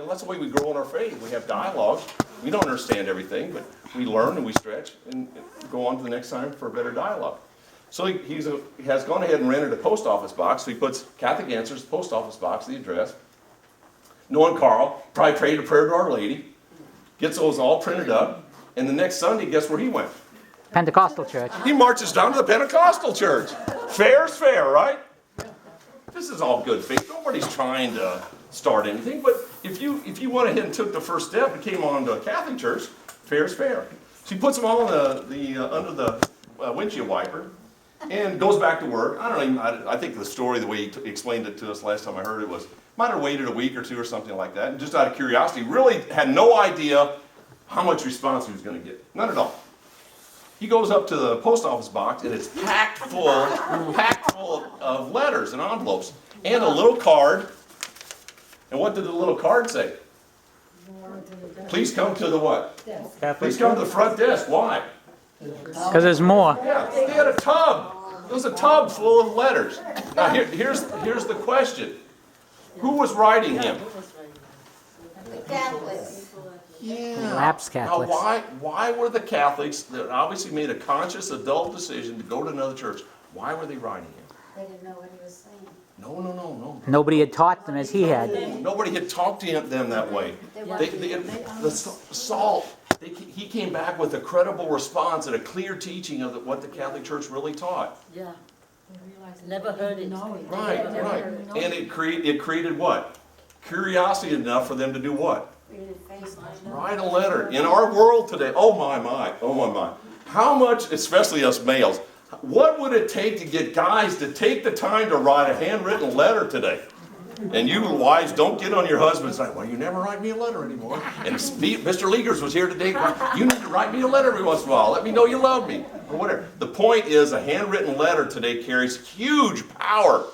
that's the way we grow in our faith. We have dialogue. We don't understand everything, but we learn and we stretch and go on to the next time for a better dialogue. So he has gone ahead and rented a post office box. So he puts Catholic Answers, post office box, the address. Knowing Carl, probably prayed a prayer to Our Lady, gets those all printed up, and the next Sunday, guess where he went? Pentecostal church. He marches down to the Pentecostal church. Fair's fair, right? This is all good faith. Nobody's trying to start anything, but if you went ahead and took the first step and came on to a Catholic church, fair's fair. So he puts them all in under the windshield wiper and goes back to work. I don't know. I think the story, the way he explained it to us last time I heard it was, might have waited a week or two or something like that, and just out of curiosity, really had no idea how much response he was going to get. None at all. He goes up to the post office box, and it's packed full of letters and envelopes, and a little card. And what did the little card say? Please come to the what? Please come to the front desk. Why? Because there's more. Yeah, they had a tub. It was a tub full of letters. Now here's the question. Who was writing him? The Catholics. Yeah. Lapsed Catholics. Now why were the Catholics that obviously made a conscious adult decision to go to another church, why were they writing him? They didn't know what he was saying. No. Nobody had taught them as he had. Nobody had talked to them that way. He came back with a credible response and a clear teaching of what the Catholic Church really taught. Yeah. Never heard it. Right. And it created what? Curiosity enough for them to do what? Write a letter. In our world today, oh my. How much, especially us males, what would it take to get guys to take the time to write a handwritten letter today? And you wives, don't get on your husband's side. Well, you never write me a letter anymore. And Mr. Leagures was here today. You need to write me a letter every once in a while. Let me know you love me. Or whatever. The point is, a handwritten letter today carries huge power.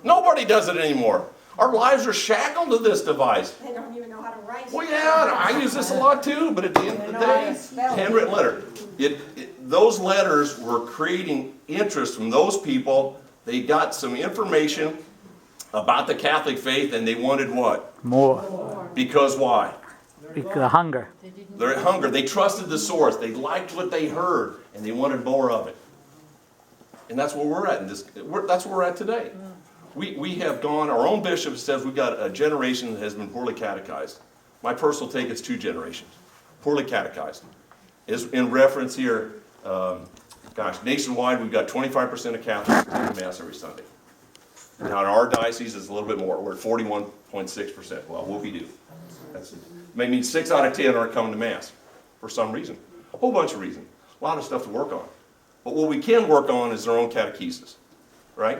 Nobody does it anymore. Our lives are shackled to this device. They don't even know how to write. Well, yeah, I use this a lot too, but at the end of the day, handwritten letter. Those letters were creating interest from those people. They got some information about the Catholic faith, and they wanted what? More. Because why? Because hunger. They're hunger. They trusted the source. They liked what they heard, and they wanted more of it. And that's where we're at. That's where we're at today. We have gone, our own bishop says we've got a generation that has been poorly catechized. My personal take, it's 2 generations. Poorly catechized. Is in reference here, nationwide we've got 25% of Catholics attending Mass every Sunday. Now in our diocese it's a little bit more. We're at 41.6%. Well, whoopie-doo. That may mean 6 out of 10 aren't coming to Mass for some reason. A whole bunch of reasons. A lot of stuff to work on. But what we can work on is their own catechesis. Right?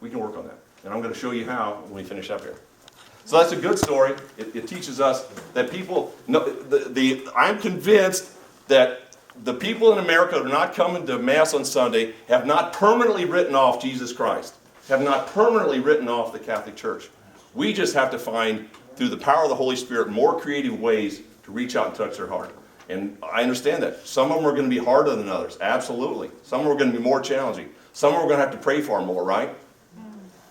We can work on that. And I'm going to show you how when we finish up here. So that's a good story. It teaches us that people, I'm convinced that the people in America that are not coming to Mass on Sunday have not permanently written off Jesus Christ, have not permanently written off the Catholic Church. We just have to find, through the power of the Holy Spirit, more creative ways to reach out and touch their heart. And I understand that. Some of them are going to be harder than others, absolutely. Some of them are going to be more challenging. Some of them are going to have to pray for more, right?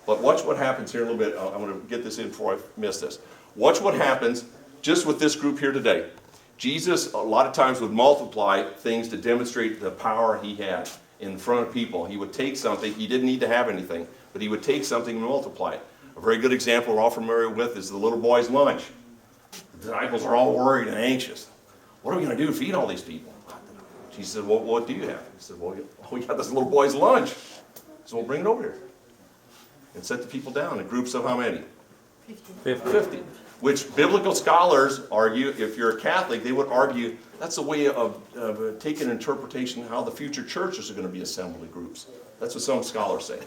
But watch what happens here in a little bit. I'm going to get this in before I miss this. Watch what happens just with this group here today. Jesus, a lot of times, would multiply things to demonstrate the power he had in front of people. He would take something. He didn't need to have anything, but he would take something and multiply it. A very good example we're all familiar with is the little boy's lunch. The disciples are all worried and anxious. What are we going to do to feed all these people? Jesus said, well, what do you have? He said, well, we got this little boy's lunch. So we'll bring it over here. And set the people down in groups of how many? 50. Which biblical scholars argue, if you're a Catholic, they would argue that's a way of taking interpretation of how the future churches are going to be assembled in groups. That's what some scholars say.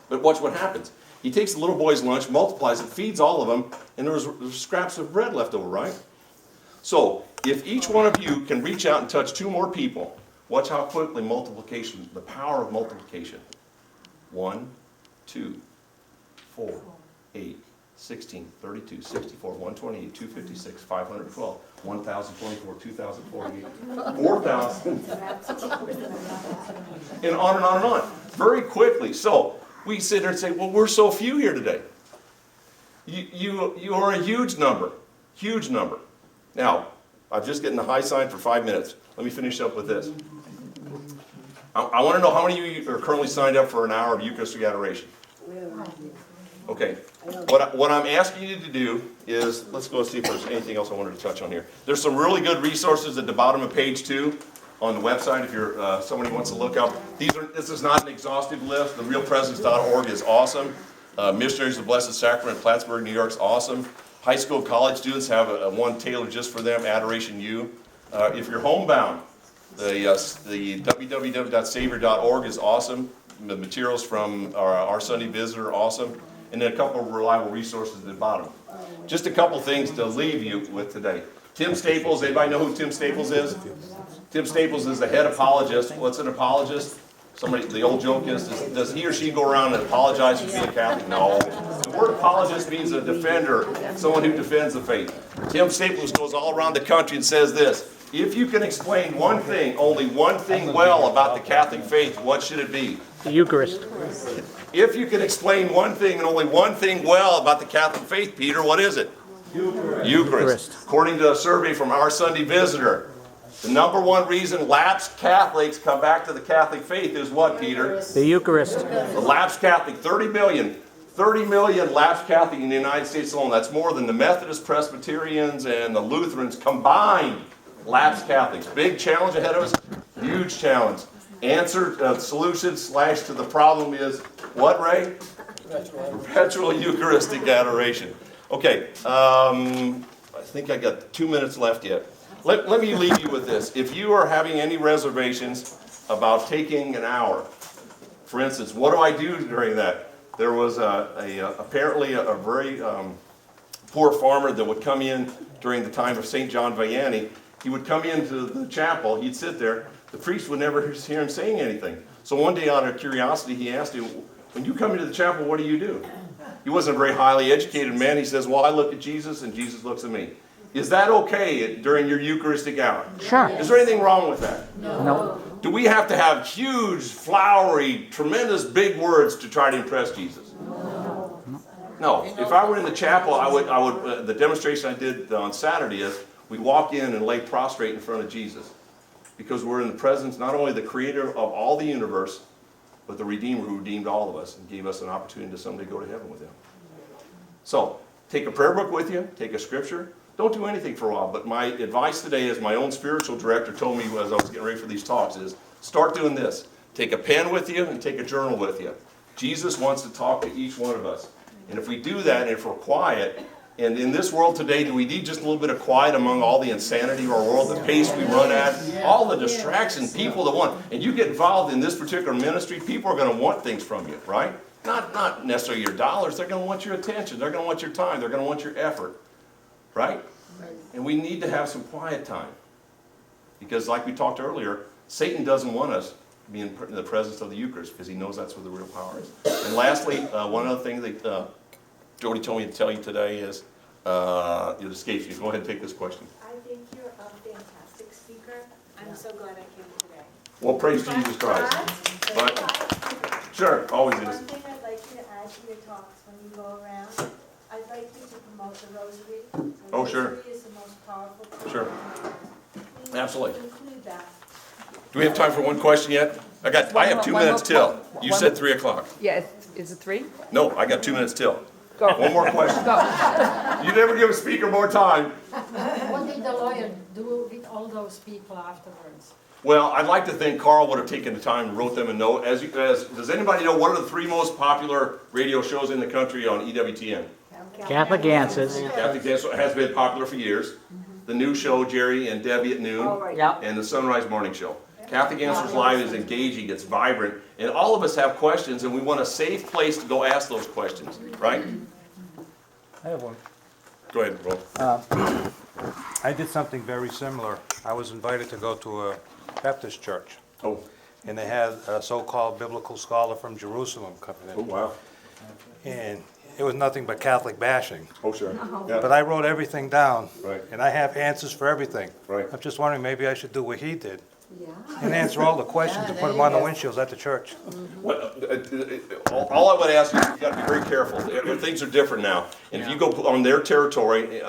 But watch what happens. He takes the little boy's lunch, multiplies it, feeds all of them, and there's scraps of bread left over, right? So, if each one of you can reach out and touch 2 more people, watch how quickly multiplication, the power of multiplication. 1, 2, 4, 8, 16, 32, 64, 128, 256, 512, 1,024, 2,048, 4,000, and on and on and on. Very quickly. So we sit there and say, well, we're so few here today. You are a huge number. Huge number. Now, I'm just getting the high sign for 5 minutes. Let me finish up with this. I want to know how many of you are currently signed up for an hour of Eucharistic adoration. Okay. What I'm asking you to do is, let's go see if there's anything else I wanted to touch on here. There's some really good resources at the bottom of page 2 on the website if you're somebody wants to look up. This is not an exhaustive list. The realpresence.org is awesome. Missionaries of the Blessed Sacrament, Plattsburgh, New York is awesome. High school, college students have one tailored just for them, Adoration U. If you're homebound, the www.savior.org is awesome. The materials from our Sunday Visitor are awesome. And then a couple of reliable resources at the bottom. Just a couple things to leave you with today. Tim Staples, anybody know who Tim Staples is? Tim Staples is the head apologist. What's an apologist? The old joke is, does he or she go around and apologize for being Catholic? No. The word apologist means a defender, someone who defends the faith. Tim Staples goes all around the country and says this: if you can explain one thing, only one thing well about the Catholic faith, what should it be? The Eucharist. If you can explain one thing and only one thing well about the Catholic faith, Peter, what is it? Eucharist. According to a survey from Our Sunday Visitor, the number one reason lapsed Catholics come back to the Catholic faith is what, Peter? The Eucharist. The lapsed Catholic, 30 million lapsed Catholic in the United States alone. That's more than the Methodist, Presbyterians, and the Lutherans combined. Lapsed Catholics. Big challenge ahead of us. Huge challenge. Answer, solution / to the problem is what, Ray? Perpetual Eucharistic adoration. Okay, I think I got 2 minutes left yet. Let me leave you with this. If you are having any reservations about taking an hour, for instance, what do I do during that? There was apparently a very poor farmer that would come in during the time of St. John Vianney. He would come into the chapel, he'd sit there, the priest would never hear him saying anything. So one day out of curiosity, he asked him, when you come into the chapel, what do? He wasn't a very highly educated man. He says, well, I look at Jesus and Jesus looks at me. Is that okay during your Eucharistic hour? Sure. Is there anything wrong with that? No. Do we have to have huge, flowery, tremendous big words to try to impress Jesus? No. If I were in the chapel, I would. The demonstration I did on Saturday is we walk in and lay prostrate in front of Jesus, because we're in the presence not only of the Creator of all the universe, but the Redeemer who redeemed all of us and gave us an opportunity to someday go to heaven with Him. So take a prayer book with you. Take a scripture. Don't do anything for a while. But my advice today, as my own spiritual director told me as I was getting ready for these talks, is start doing this. Take a pen with you and take a journal with you. Jesus wants to talk to each one of us. And if we do that, and if we're quiet, and in this world today, do we need just a little bit of quiet among all the insanity of our world, the pace we run at, all the distractions, people that want, and you get involved in this particular ministry, people are going to want things from you, right? Not necessarily your dollars, they're going to want your attention, they're going to want your time, they're going to want your effort, right? And we need to have some quiet time. Because like we talked earlier, Satan doesn't want us to be in the presence of the Eucharist, because he knows that's where the real power is. And lastly, one other thing that Jody told me to tell you today is, it escapes me. Go ahead and take this question. I think you're a fantastic speaker. I'm so glad I came today. Well, praise Jesus Christ. But, sure, always One is. thing I'd like you to add to your talks when you go around, I'd like you to promote the rosary. The Oh, sure. rosary is the most powerful tool. Sure. Please Absolutely. include that. Do we have time for one question yet? I have 2 minutes till. You said 3 o'clock. Yeah, is it 3? No, I got 2 minutes till. Go. One more question. Go. You never give a speaker more time. What did the lawyer do with all those people afterwards? Well, I'd like to think Carl would have taken the time and wrote them a note. Does anybody know what are the 3 most popular radio shows in the country on EWTN? Catholic Answers. Catholic Answer has been popular for years. The new show, Jerry and Debbie at noon, Yep. and the Sunrise Morning Show. Catholic Answers Live is engaging, it's vibrant, and all of us have questions, and we want a safe place to go ask those questions, right? I have one. Go ahead, Roll. I did something very similar. I was invited to go to a Baptist church, Oh, and they had a so-called biblical scholar from Jerusalem coming oh, in. wow. And it was nothing but Catholic bashing. Oh, sure. Yeah. But I wrote everything down, Right. and I have answers for everything. Right. I'm just wondering, maybe I should do what he did and answer all the questions and put them on the windshields at the church. Well, all I would ask is, you gotta be very careful. Things are different now. And if you go on their territory,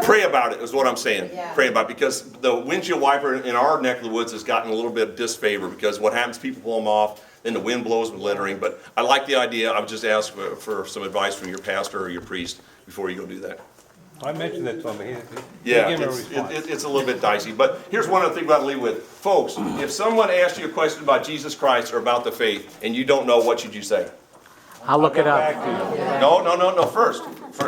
pray about it is what I'm saying. Pray about it, because the windshield wiper in our neck of the woods has gotten a little bit of disfavor, because what happens, people pull them off, then the wind blows with littering. But I like the idea. I would just ask for some advice from your pastor or your priest before you go do that. I mentioned it to him, he Yeah, gave me a it's response. a little bit dicey. But here's one other thing about to leave with. Folks, if someone asks you a question about Jesus Christ or about the faith, and you don't know, what should you say? I'll look it Back up. to you. No, first.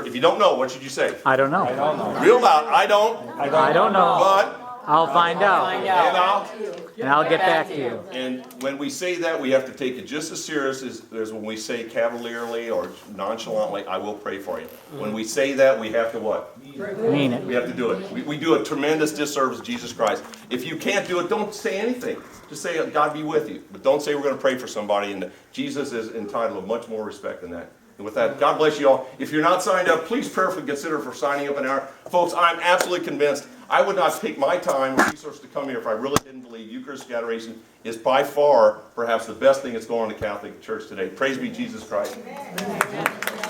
If you don't know, what should you say? I don't I know. don't know. Real loud, I don't, I don't know. but, I'll find out, and and I'll get back to you. And when we say that, we have to take it just as serious as when we say cavalierly or nonchalantly, I will pray for you. When we say that, we have to what? Mean it. We have to do it. We do a tremendous disservice to Jesus Christ. If you can't do it, don't say anything. Just say, God be with you. But don't say we're going to pray for somebody. And Jesus is entitled to much more respect than that. And with that, God bless you all. If you're not signed up, please prayerfully consider for signing up an hour. Folks, I'm absolutely convinced I would not take my time or resources to come here if I really didn't believe Eucharistic Adoration is by far perhaps the best thing that's going on in the Catholic Church today. Praise be Jesus Christ. Amen.